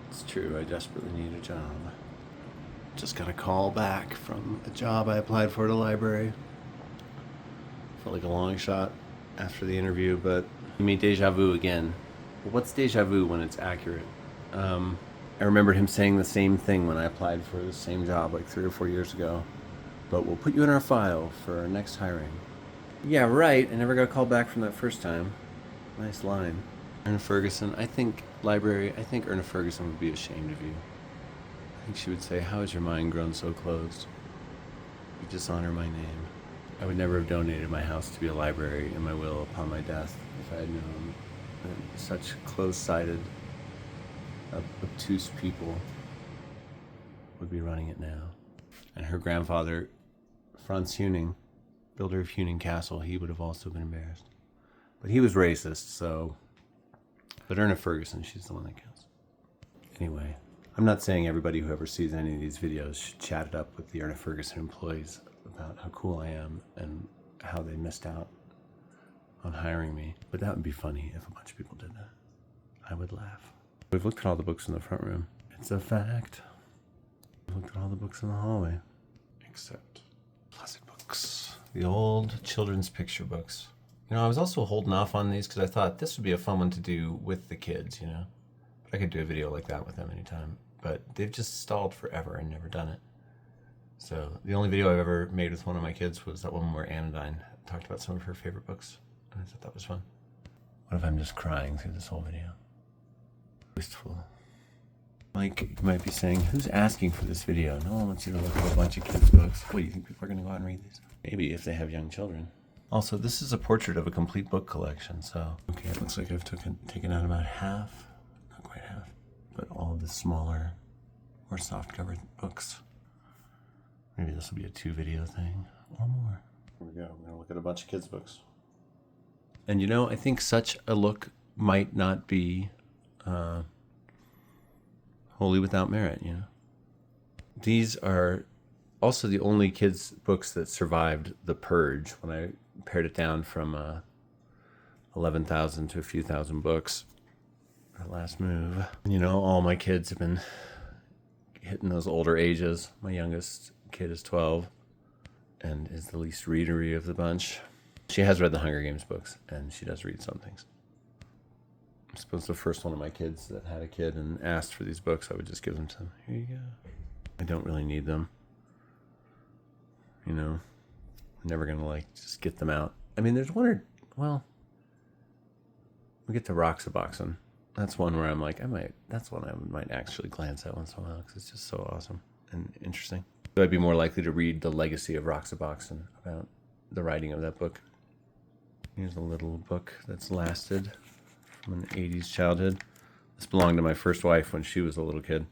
It's true, I desperately need a job. Just got a call back from a job I applied for at a library. Felt like a long shot after the interview, but you made deja vu again. But what's deja vu when it's accurate? I remembered him saying the same thing when I applied for the same job like 3 or 4 years ago. But we'll put you in our file for our next hiring. Yeah, right. I never got a call back from that first time. Nice line. Erna Ferguson, I think Erna Ferguson would be ashamed of you. I think she would say, how has your mind grown so closed? You dishonor my name. I would never have donated my house to be a library in my will upon my death if I had known that such close-sighted, obtuse people would be running it now. And her grandfather, Franz Huning, builder of Huning Castle, he would have also been embarrassed. But he was racist, so... But Erna Ferguson, she's the one that counts. Anyway, I'm not saying everybody who ever sees any of these videos should chat it up with the Erna Ferguson employees about how cool I am and how they missed out on hiring me. But that would be funny if a bunch of people did that. I would laugh. We've looked at all the books in the front room. It's a fact. We've looked at all the books in the hallway. Except classic books. The old children's picture books. You know, I was also holding off on these because I thought this would be a fun one to do with the kids, you know. But I could do a video like that with them anytime. But they've just stalled forever and never done it. So the only video I've ever made with one of my kids was that one where Anodyne talked about some of her favorite books. And I thought that was fun. What if I'm just crying through this whole video? Wistful. Like, you might be saying, who's asking for this video? No one wants you to look at a bunch of kids' books. What, do you think people are going to go out and read these? Maybe if they have young children. Also, this is a portrait of a complete book collection, so... Okay, it looks like I've taken out about half, not quite half, but all of the smaller, more soft-covered books. Maybe this will be a 2-video thing, or more. Here we go, we're gonna look at a bunch of kids' books. And you know, I think such a look might not be wholly without merit, you know? These are also the only kids' books that survived the purge when I pared it down from 11,000 to a few thousand books. Our last move. You know, all my kids have been hitting those older ages. My youngest kid is 12 and is the least readery of the bunch. She has read the Hunger Games books, and she does read some things. I suppose the first one of my kids that had a kid and asked for these books, I would just give them to them. Here you go. I don't really need them. You know, I'm never gonna like just get them out. I mean, there's one or, well, we get to Roxaboxen. That's one where I'm like, that's one I might actually glance at once in a while because it's just so awesome and interesting. So I'd be more likely to read The Legacy of Roxaboxen about the writing of that book. Here's a little book that's lasted from an 80s childhood. This belonged to my first wife when she was a little kid.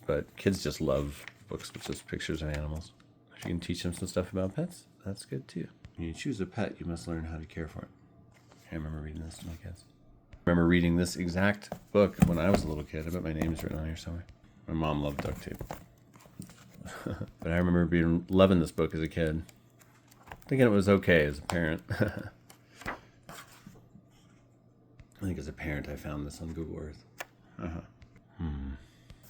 But kids just love books with just pictures of animals. If you can teach them some stuff about pets, that's good too. When you choose a pet, you must learn how to care for it. I remember reading this to my kids. I remember reading this exact book when I was a little kid. I bet my name is written on here somewhere. My mom loved duct tape. But I remember loving this book as a kid. Thinking it was okay as a parent. I think as a parent I found this on Google Earth.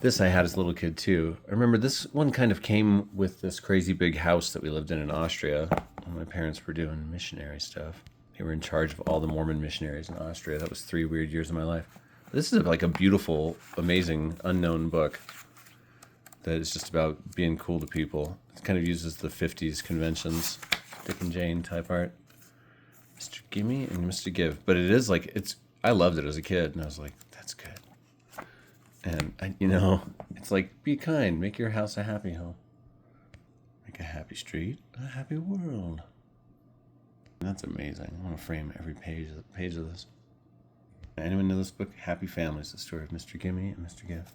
This I had as a little kid too. I remember this one kind of came with this crazy big house that we lived in Austria when my parents were doing missionary stuff. They were in charge of all the Mormon missionaries in Austria. That was 3 weird years of my life. This is like a beautiful, amazing, unknown book that is just about being cool to people. It kind of uses the 50s conventions, Dick and Jane type art. Mr. Gimme and Mr. Give. But it is like, I loved it as a kid, and I was like, that's good. And, you know, it's like, be kind, make your house a happy home. Make a happy street, a happy world. That's amazing. I want to frame every page of this. Anyone know this book? Happy Families, the story of Mr. Gimme and Mr. Give.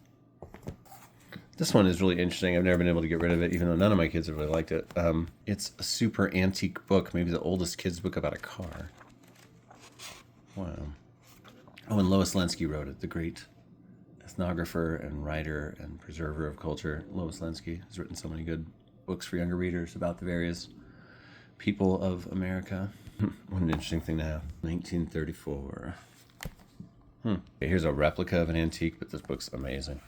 This one is really interesting. I've never been able to get rid of it, even though none of my kids have really liked it. It's a super antique book, maybe the oldest kid's book about a car. Wow. Oh, and Lois Lenski wrote it, the great ethnographer and writer and preserver of culture. Lois Lenski has written so many good books for younger readers about the various people of America. What an interesting thing to have. 1934. Okay, here's a replica of an antique, but this book's amazing.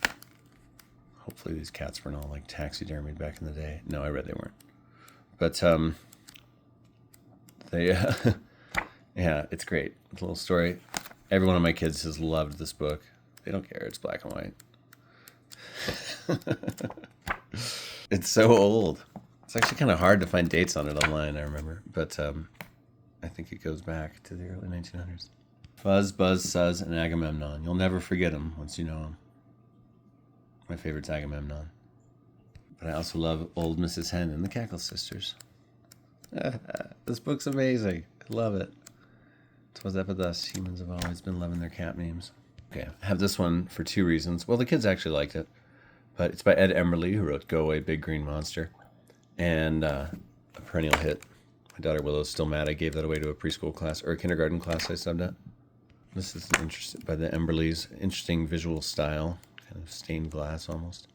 Hopefully these cats weren't all like taxidermied back in the day. No, I read they weren't. But they, yeah, it's great. It's a little story. Every one of my kids has loved this book. They don't care. It's black and white. It's so old. It's actually kind of hard to find dates on it online, I remember. But I think it goes back to the early 1900s. Fuzz, Buzz, Suzz, and Agamemnon. You'll never forget them once you know them. My favorite's Agamemnon. But I also love Old Mrs. Hen and the Cackle Sisters. This book's amazing. I love it. 'Twas ever thus, humans have always been loving their cat names. Okay, I have this one for 2 reasons. Well, the kids actually liked it. But it's by Ed Emberley, who wrote Go Away Big Green Monster. And a perennial hit. My daughter Willow's still mad I gave that away to a preschool class, or a kindergarten class I subbed at. This is by the Emberleys. Interesting visual style. Kind of stained glass almost.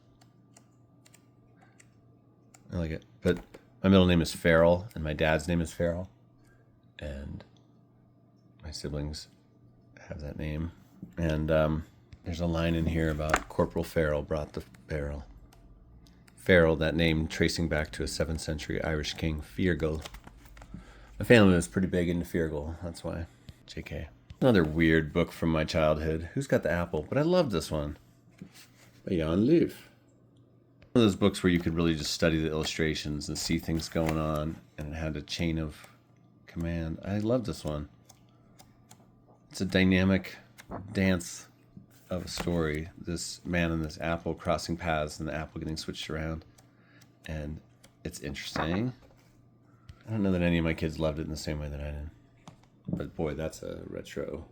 I like it. But my middle name is Farrell, and my dad's name is Farrell. And my siblings have that name. And there's a line in here about Corporal Farrell brought the barrel. Farrell, that name tracing back to a 7th century Irish king, Feargal. My family was pretty big into Feargal, that's why. JK. Another weird book from my childhood. Who's Got the Apple? But I loved this one. By Jan Leaf. One of those books where you could really just study the illustrations and see things going on, and it had a chain of command. I love this one. It's a dynamic dance of a story. This man and this apple crossing paths, and the apple getting switched around. And it's interesting. I don't know that any of my kids loved it in the same way that I did. But boy, that's a retro.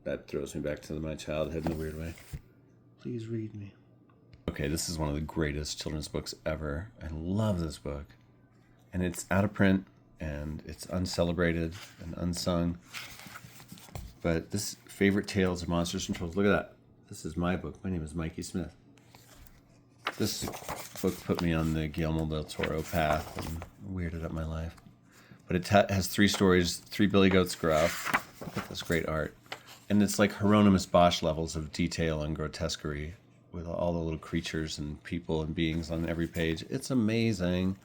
That throws me back to my childhood in a weird way. Please read me. Okay, this is one of the greatest children's books ever. I love this book. And it's out of print, and it's uncelebrated and unsung. But this Favorite Tales of Monsters and Trolls, look at that. This is my book. My name is Mikey Smith. This book put me on the Guillermo del Toro path and weirded up my life. But it has 3 stories, 3 billy goats grow up. Look at this great art. And it's like Hieronymus Bosch levels of detail and grotesquerie with all the little creatures and people and beings on every page. It's amazing.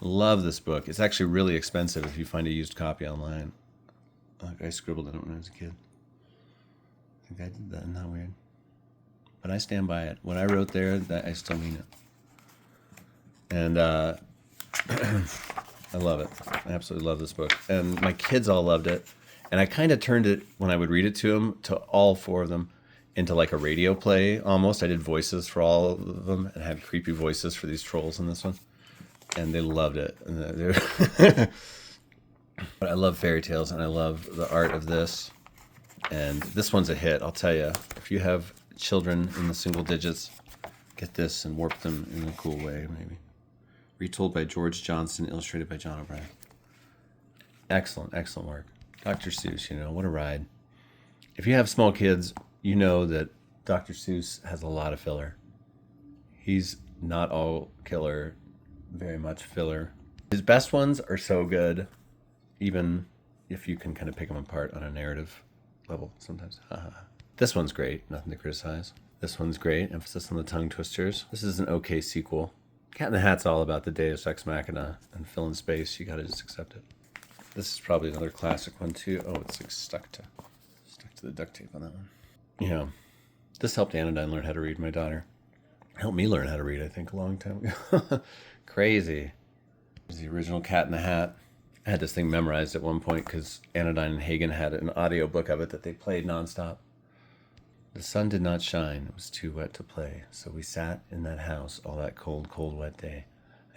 Love this book. It's actually really expensive if you find a used copy online. Like I scribbled in it when I was a kid. I think I did that. Isn't that weird? But I stand by it. What I wrote there, that I still mean it. And I love it. I absolutely love this book. And my kids all loved it. And I kind of turned it, when I would read it to them, to all 4 of them, into like a radio play almost. I did voices for all of them and had creepy voices for these trolls in this one. And they loved it. But I love fairy tales, and I love the art of this. And this one's a hit, I'll tell you. If you have children in the single digits, get this and warp them in a cool way, maybe. Retold by George Johnson, illustrated by John O'Brien. Excellent, excellent work. Dr. Seuss, what a ride. If you have small kids, you know that Dr. Seuss has a lot of filler. He's not all killer, very much filler. His best ones are so good, even if you can kind of pick them apart on a narrative level sometimes. This one's great, nothing to criticize. This one's great, emphasis on the tongue twisters. This is an okay sequel. Cat in the Hat's all about the Deus Ex Machina and fill in space. You gotta just accept it. This is probably another classic one too. Oh, it's like stuck to the duct tape on that one. This helped Anodyne learn how to read, my daughter. Helped me learn how to read, I think, a long time ago. Crazy. There's the original Cat in the Hat. I had this thing memorized at one point because Anodyne and Hagen had an audio book of it that they played nonstop. The sun did not shine. It was too wet to play. So we sat in that house all that cold, cold, wet day.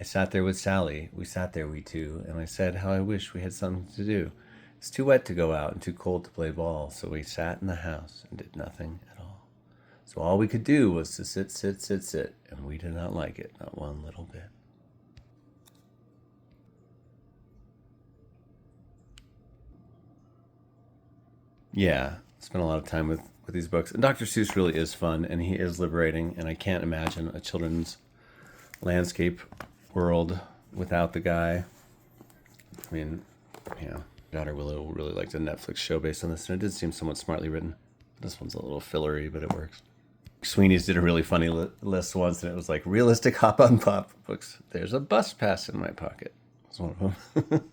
I sat there with Sally. We sat there, we two, and I said how I wish we had something to do. It's too wet to go out and too cold to play ball. So we sat in the house and did nothing at all. So all we could do was to sit, sit, sit, sit. And we did not like it, not one little bit. Yeah, spent a lot of time with these books. And Dr. Seuss really is fun, and he is liberating, and I can't imagine a children's landscape world without the guy. I mean, daughter Willow really liked a Netflix show based on this, and it did seem somewhat smartly written. This one's a little fillery, but it works. Sweeney's did a really funny list once, and it was like realistic hop on pop books. There's a bus pass in my pocket. That's one of them.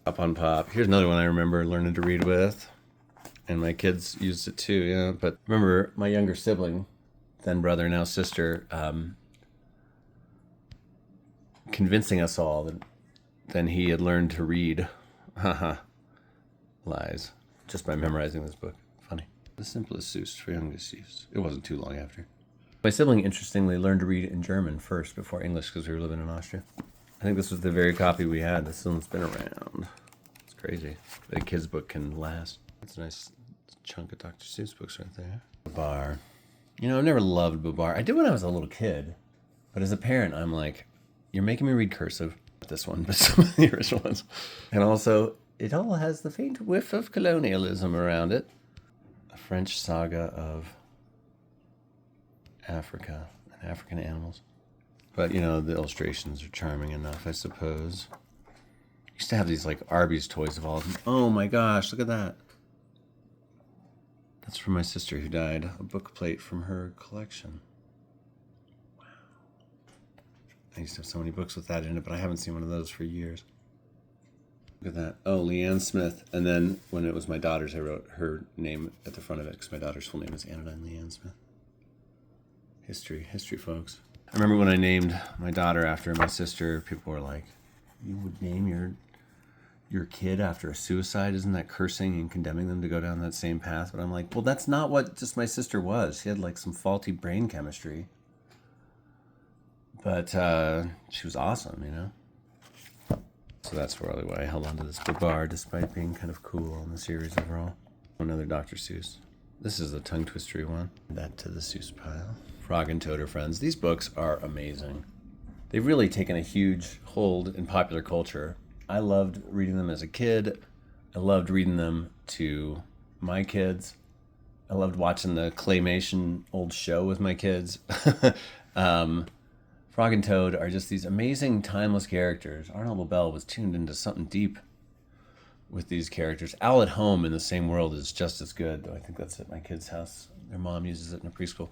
Hop on pop. Here's another one I remember learning to read with, and my kids used it too. Yeah, but remember my younger sibling, then brother, now sister, convincing us all that then he had learned to read. Haha, lies. Just by memorizing this book. Funny. The simplest Seuss for youngest Seuss. It wasn't too long after. My sibling, interestingly, learned to read in German first before English because we were living in Austria. I think this was the very copy we had. This one's been around. It's crazy. The kid's book can last. That's a nice chunk of Dr. Seuss books right there. Babar. You know, I've never loved Babar. I did when I was a little kid. But as a parent, I'm like, you're making me read cursive. Not this one, but some of the original ones. And also, it all has the faint whiff of colonialism around it. A French saga of Africa and African animals. But, you know, the illustrations are charming enough, I suppose. I used to have these, like, Arby's toys of all of them. Oh, my gosh, look at that. That's from my sister who died. A book plate from her collection. Wow. I used to have so many books with that in it, but I haven't seen one of those for years. Look at that. Oh, Leanne Smith. And then when it was my daughter's, I wrote her name at the front of it because my daughter's full name is Anodyne Leanne Smith. History, folks. I remember when I named my daughter after my sister, people were like, you would name your kid after a suicide? Isn't that cursing and condemning them to go down that same path? But I'm like, well, that's not what just my sister was. She had like some faulty brain chemistry. But she was awesome, you know? So that's probably why I held on to this Babar, despite being kind of cool on the series overall. Another Dr. Seuss. This is a tongue twistery one. That to the Seuss pile. Frog and Toad are friends. These books are amazing. They've really taken a huge hold in popular culture. I loved reading them as a kid. I loved reading them to my kids. I loved watching the claymation old show with my kids. Frog and Toad are just these amazing, timeless characters. Arnold LaBelle was tuned into something deep with these characters. Owl at Home in the same world is just as good, though I think that's at my kid's house. Their mom uses it in a preschool.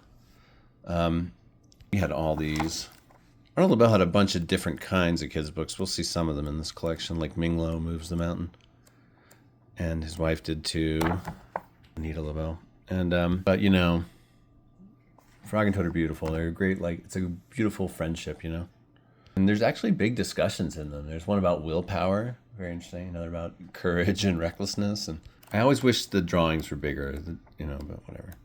We had all these. Arnold LaBelle had a bunch of different kinds of kids' books. We'll see some of them in this collection, like Ming-Lo Moves the Mountain. And his wife did too, Anita LaBelle. And, but, you know, Frog and Toad are beautiful. They're great, like, it's a beautiful friendship, you know? And there's actually big discussions in them. There's one about willpower, very interesting. Another about courage and recklessness. And I always wish the drawings were bigger, you know, but whatever.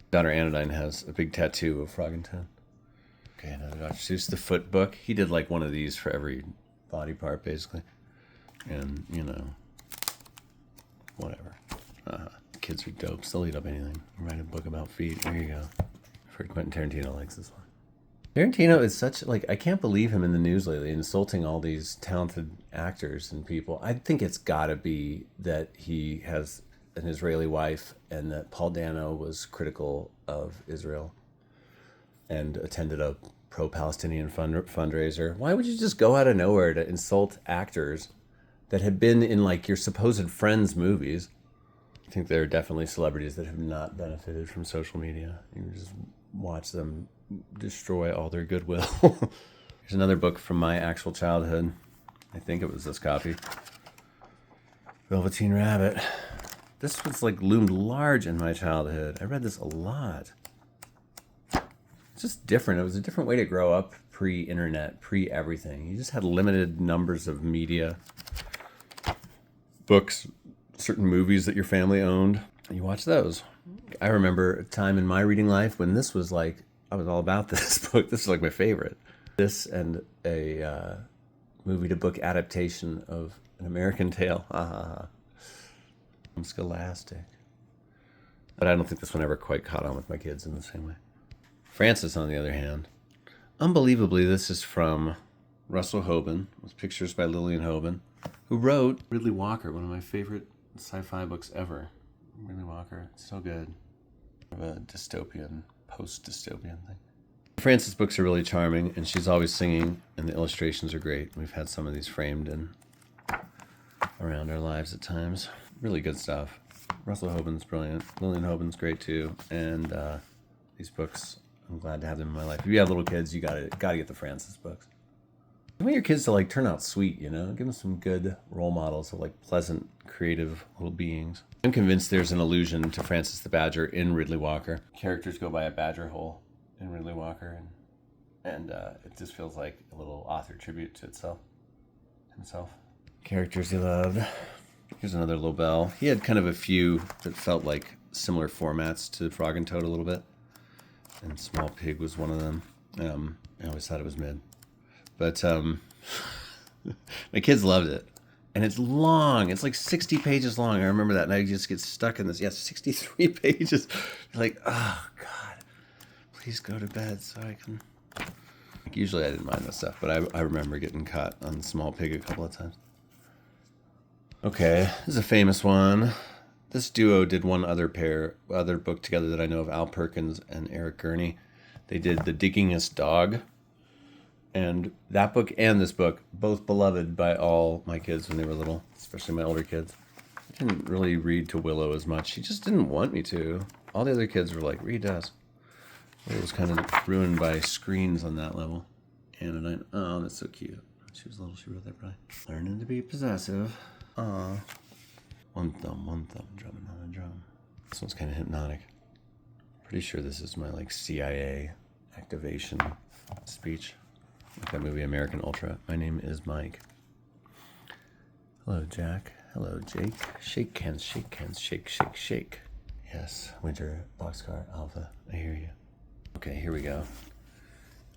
Daughter Anodyne has a big tattoo of Frog and Toad. Okay, another Dr. Seuss, the Foot book. He did like one of these for every body part, basically. And, you know, whatever. Kids are dopes. They'll eat up anything. Write a book about feet. There you go. I've heard Quentin Tarantino likes this one. Tarantino is such, like, I can't believe him in the news lately, insulting all these talented actors and people. I think it's got to be that he has an Israeli wife and that Paul Dano was critical of Israel and attended a pro-Palestinian fundraiser. Why would you just go out of nowhere to insult actors that have been in, like, your supposed friends' movies? I think there are definitely celebrities that have not benefited from social media. You just watch them destroy all their goodwill. Here's another book from my actual childhood. I think it was this copy. Velveteen Rabbit. This was like loomed large in my childhood. I read this a lot. It's just different. It was a different way to grow up pre-internet, pre-everything. You just had limited numbers of media, books, certain movies that your family owned. And you watch those. I remember a time in my reading life when this was like, I was all about this book. This is like my favorite. This and a movie to book adaptation of An American Tale. From Scholastic. But I don't think this one ever quite caught on with my kids in the same way. Francis, on the other hand, unbelievably, this is from Russell Hoban, with pictures by Lillian Hoban, who wrote Ridley Walker, one of my favorite sci-fi books ever. Ridley Walker, so good. Kind of a dystopian, post-dystopian thing. Frances' books are really charming, and she's always singing, and the illustrations are great. We've had some of these framed and around our lives at times. really good stuff. Russell Hoban's brilliant. Lillian Hoban's great too. And these books, I'm glad to have them in my life. If you have little kids, you gotta get the Francis books. You want your kids to like turn out sweet, you know? Give them some good role models of like pleasant, creative little beings. I'm convinced there's an allusion to Francis the Badger in Ridley Walker. Characters go by a badger hole in Ridley Walker, and it just feels like a little author tribute to himself. Characters he loved. Here's another Lobel. He had kind of a few that felt like similar formats to Frog and Toad a little bit, and Small Pig was one of them. I always thought it was mid. But my kids loved it. And it's long. It's like 60 pages long. I remember that. And I just get stuck in this. Yeah, 63 pages. Like, oh, God. Please go to bed so I can... Usually I didn't mind this stuff. But I remember getting caught on Small Pig a couple of times. Okay, this is a famous one. This duo did one other book together that I know of. Al Perkins and Eric Gurney. They did The Diggingest Dog. And that book and this book, both beloved by all my kids when they were little, especially my older kids. I didn't really read to Willow as much. She just didn't want me to. All the other kids were like, read us. It was kind of ruined by screens on that level. Anodyne, oh, that's so cute. She was little, she wrote that probably. Learning to be possessive. Aw. One thumb, drumming on a drum. This one's kind of hypnotic. Pretty sure this is my like CIA activation speech. Like that movie American Ultra. My name is Mike. Hello, Jack. Hello, Jake. Shake hands, shake hands, shake, shake, shake. Yes, Winter, Boxcar, Alpha. I hear you. Okay, here we go.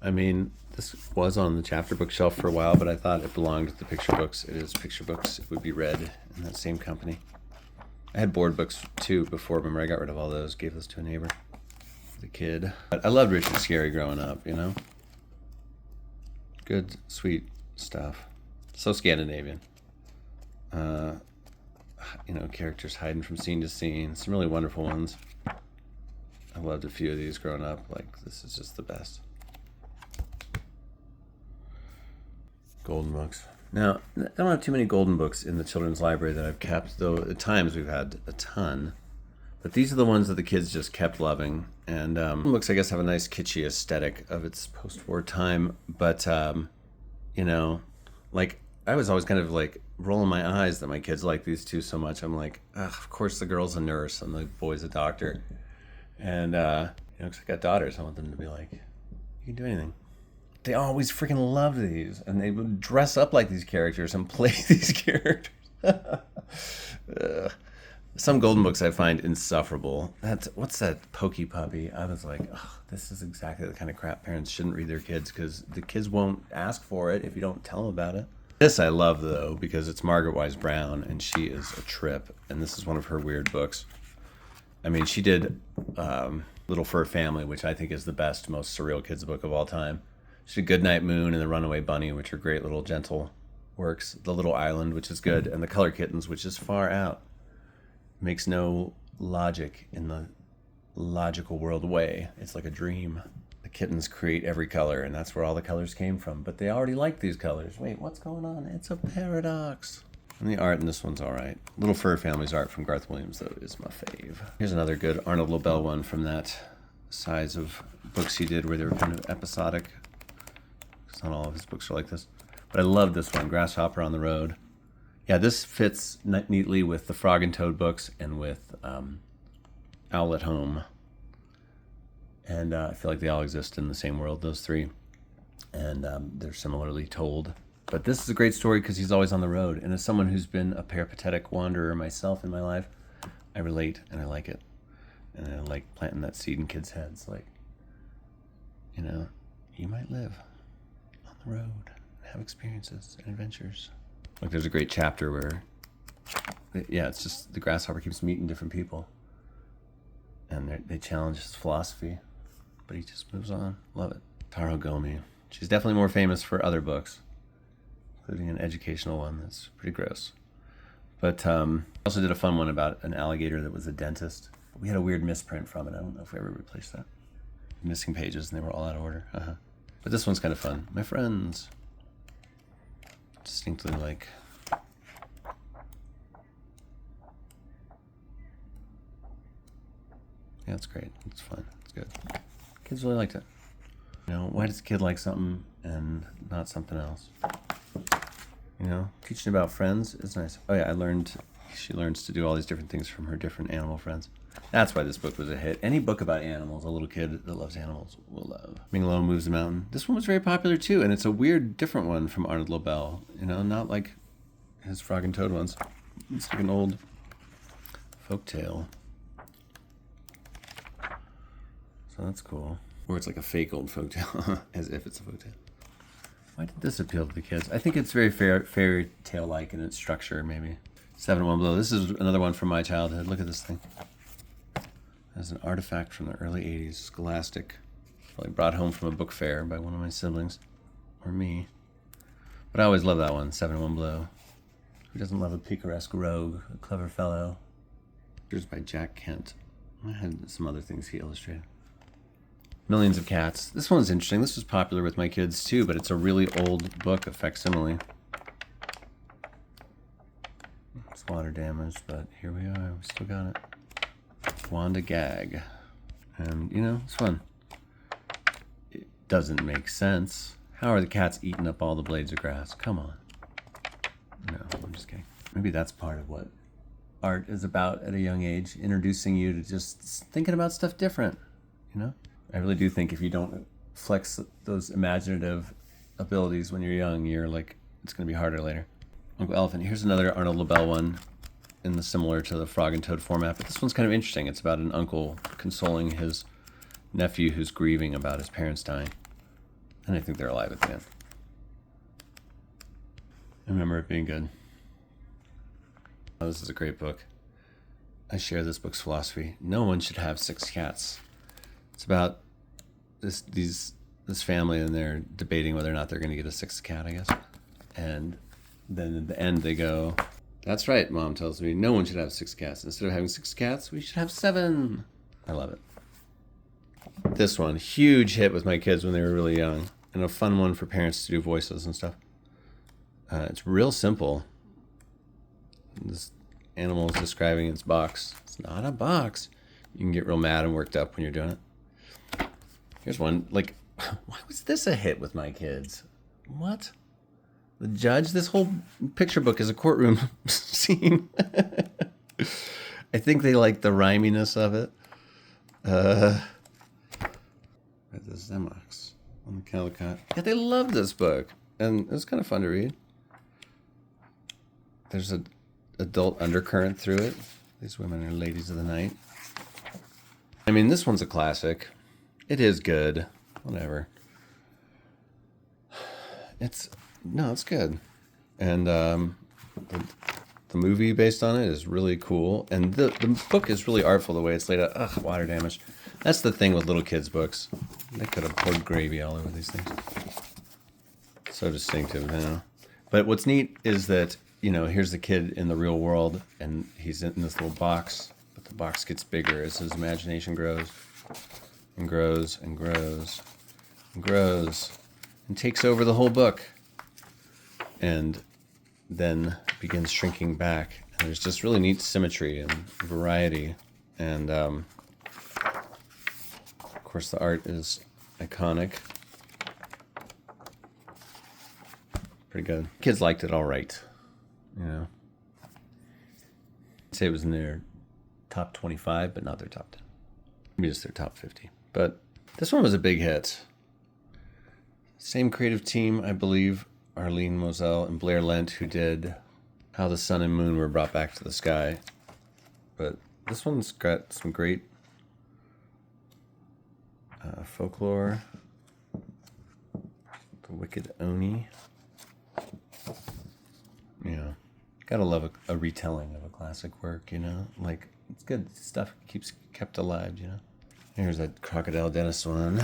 I mean, this was on the chapter bookshelf for a while, but I thought it belonged to the picture books. It is picture books. It would be read in that same company. I had board books too before. Remember, I got rid of all those, gave those to a neighbor, the kid. But I loved Richard Scarry growing up, you know? Good, sweet stuff. So Scandinavian. You know, characters hiding from scene to scene. Some really wonderful ones. I loved a few of these growing up. Like, this is just the best. Golden books. Now, I don't have too many golden books in the children's library that I've kept, though at times we've had a ton. But these are the ones that the kids just kept loving. And books, I guess, have a nice kitschy aesthetic of its post-war time. But, you know, like, I was always kind of like rolling my eyes that my kids like these two so much. I'm like, of course the girl's a nurse and the boy's a doctor. And, you know, because I got daughters, I want them to be like, you can do anything. They always freaking loved these. And they would dress up like these characters and play these characters. Some golden books I find insufferable. What's that Pokey Puppy? I was like, oh, this is exactly the kind of crap parents shouldn't read their kids, because the kids won't ask for it if you don't tell them about it. This I love, though, because it's Margaret Wise Brown, and she is a trip. And this is one of her weird books. I mean, she did Little Fur Family, which I think is the best, most surreal kids book of all time. She did Goodnight Moon and The Runaway Bunny, which are great little gentle works. The Little Island, which is good, and The Color Kittens, which is far out. Makes no logic in the logical world way. It's like a dream. The kittens create every color, and that's where all the colors came from. But they already like these colors. Wait, what's going on? It's a paradox. And the art in this one's all right. Little Fur Family's art from Garth Williams, though, is my fave. Here's another good Arnold Lobel one from that size of books he did where they were kind of episodic. Because not all of his books are like this. But I love this one, Grasshopper on the Road. Yeah, this fits neatly with the Frog and Toad books and with Owl at Home. And I feel like they all exist in the same world, those three. And they're similarly told. But this is a great story because he's always on the road. And as someone who's been a peripatetic wanderer myself in my life, I relate and I like it. And I like planting that seed in kids' heads. Like, you know, you might live on the road and have experiences and adventures. Like, there's a great chapter where, yeah, it's just the grasshopper keeps meeting different people. And they challenge his philosophy, but he just moves on. Love it. Taro Gomi. She's definitely more famous for other books, including an educational one that's pretty gross. But I also did a fun one about an alligator that was a dentist. We had a weird misprint from it. I don't know if we ever replaced that. Missing pages, and they were all out of order. But this one's kind of fun. My Friends. Distinctly like Yeah, it's great. It's fun. It's good. Kids really liked it. You know, why does a kid like something and not something else? You know, teaching about friends is nice. Oh yeah, she learns to do all these different things from her different animal friends. That's why this book was a hit. Any book about animals, a little kid that loves animals will love. Ming-Lo Moves the Mountain. This one was very popular too, and it's a weird, different one from Arnold Lobel. You know, not like his Frog and Toad ones. It's like an old folk tale. So that's cool. Or it's like a fake old folk tale, as if it's a folk tale. Why did this appeal to the kids? I think it's very fairy tale-like in its structure, maybe. 7 in 1 Blow. This is another one from my childhood. Look at this thing. As an artifact from the early 80s, Scholastic. Probably brought home from a book fair by one of my siblings. Or me. But I always love that one, 7 in 1 Blow. Who doesn't love a picaresque rogue, a clever fellow? Here's by Jack Kent. I had some other things he illustrated. Millions of Cats. This one's interesting. This was popular with my kids too, but it's a really old book, a facsimile. It's water damaged, but here we are. We still got it. Wanda Gag. And, you know, it's fun. It doesn't make sense. How are the cats eating up all the blades of grass? Come on. No, I'm just kidding. Maybe that's part of what art is about at a young age, introducing you to just thinking about stuff different, you know? I really do think if you don't flex those imaginative abilities when you're young, you're like, it's going to be harder later. Uncle Elephant. Here's another Arnold Lobel one in the similar to the Frog and Toad format, but this one's kind of interesting. It's about an uncle consoling his nephew who's grieving about his parents dying. And I think they're alive at the end. I remember it being good. Oh, this is a great book. I share this book's philosophy. No one should have 6 cats. It's about this family, and they're debating whether or not they're going to get a 6th cat, I guess. And then at the end they go, "That's right," Mom tells me, "no one should have 6 cats. Instead of having 6 cats, we should have 7. I love it. This one, huge hit with my kids when they were really young, and a fun one for parents to do voices and stuff. It's real simple. This animal is describing its box. It's not a box. You can get real mad and worked up when you're doing it. Here's one, like, why was this a hit with my kids? What? The judge? This whole picture book is a courtroom scene. I think they like the rhyminess of it. The Zemox on the Calicut. Yeah, they love this book. And it was kind of fun to read. There's an adult undercurrent through it. These women are ladies of the night. I mean, this one's a classic. It is good. Whatever. It's good. And the movie based on it is really cool. And the book is really artful the way it's laid out. Ugh, water damage. That's the thing with little kids' books. They could have poured gravy all over these things. So distinctive, you know. But what's neat is that, you know, here's the kid in the real world, and he's in this little box, but the box gets bigger as his imagination grows and grows and grows and grows and takes over the whole book, and then begins shrinking back. And there's just really neat symmetry and variety, and of course the art is iconic. Pretty good. Kids liked it all right, you know. I'd say it was in their top 25, but not their top 10. Maybe just their top 50. But this one was a big hit. Same creative team, I believe, Arlene Moselle and Blair Lent, who did How the Sun and Moon Were Brought Back to the Sky. But this one's got some great folklore. The Wicked Oni. Yeah. Gotta love a retelling of a classic work, you know? Like, it's good stuff, keeps kept alive, you know? Here's that Crocodile Dentist one.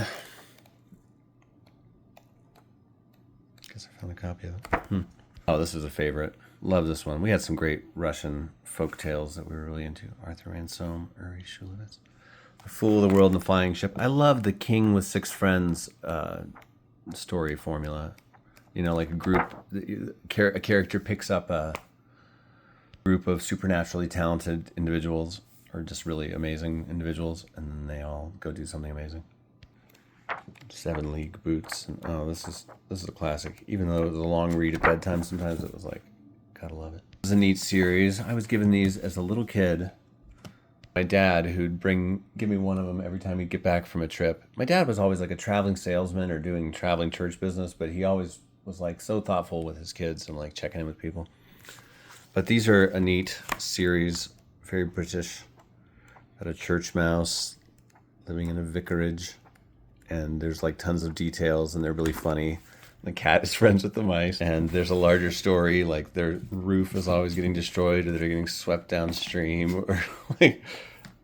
Guess I found a copy of it. Oh, this is a favorite. Love this one. We had some great Russian folk tales that we were really into. Arthur Ransom, Uri Shulevitz. The Fool of the World and the Flying Ship. I love the King with Six Friends story formula. You know, like a character picks up a group of supernaturally talented individuals are just really amazing individuals, and then they all go do something amazing. 7 League Boots. And, oh, this is a classic. Even though it was a long read at bedtime, sometimes it was like, gotta love it. It was a neat series. I was given these as a little kid. My dad, who'd give me one of them every time he'd get back from a trip. My dad was always like a traveling salesman or doing traveling church business, but he always was like so thoughtful with his kids and like checking in with people. But these are a neat series, very British. Got a church mouse living in a vicarage, and there's like tons of details, and they're really funny. The cat is friends with the mice, and there's a larger story, like their roof is always getting destroyed, or they're getting swept downstream, or like,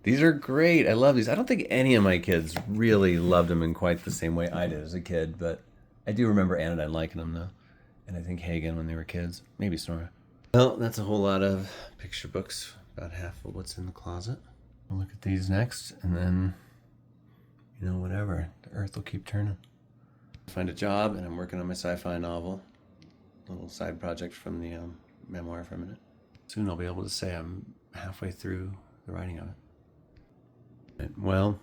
these are great. I love these. I don't think any of my kids really loved them in quite the same way I did as a kid, but I do remember Anodyne liking them though, and I think Hagen when they were kids, maybe Snora. Well, that's a whole lot of picture books, about half of what's in the closet. I'll look at these next, and then, whatever, the earth will keep turning. Find a job, and I'm working on my sci-fi novel. A little side project from the memoir for a minute. Soon I'll be able to say I'm halfway through the writing of it. Well,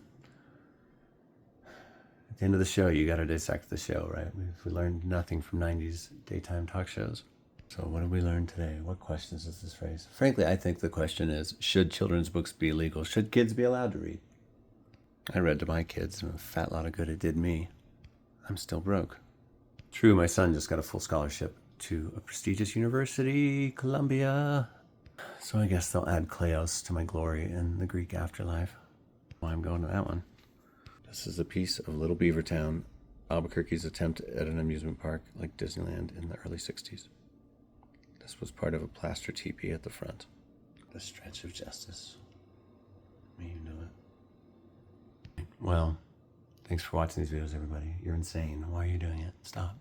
at the end of the show, you got to dissect the show, right? We learned nothing from 90s daytime talk shows. So what did we learn today? What questions does this raise? Frankly, I think the question is, should children's books be illegal? Should kids be allowed to read? I read to my kids, and a fat lot of good it did me. I'm still broke. True, my son just got a full scholarship to a prestigious university, Columbia. So I guess they'll add Kleos to my glory in the Greek afterlife. Well, I'm going to that one. This is a piece of Little Beaver Town, Albuquerque's attempt at an amusement park like Disneyland in the early 60s. This was part of a plaster teepee at the front. The stretch of justice. You know it. Well, thanks for watching these videos, everybody. You're insane. Why are you doing it? Stop.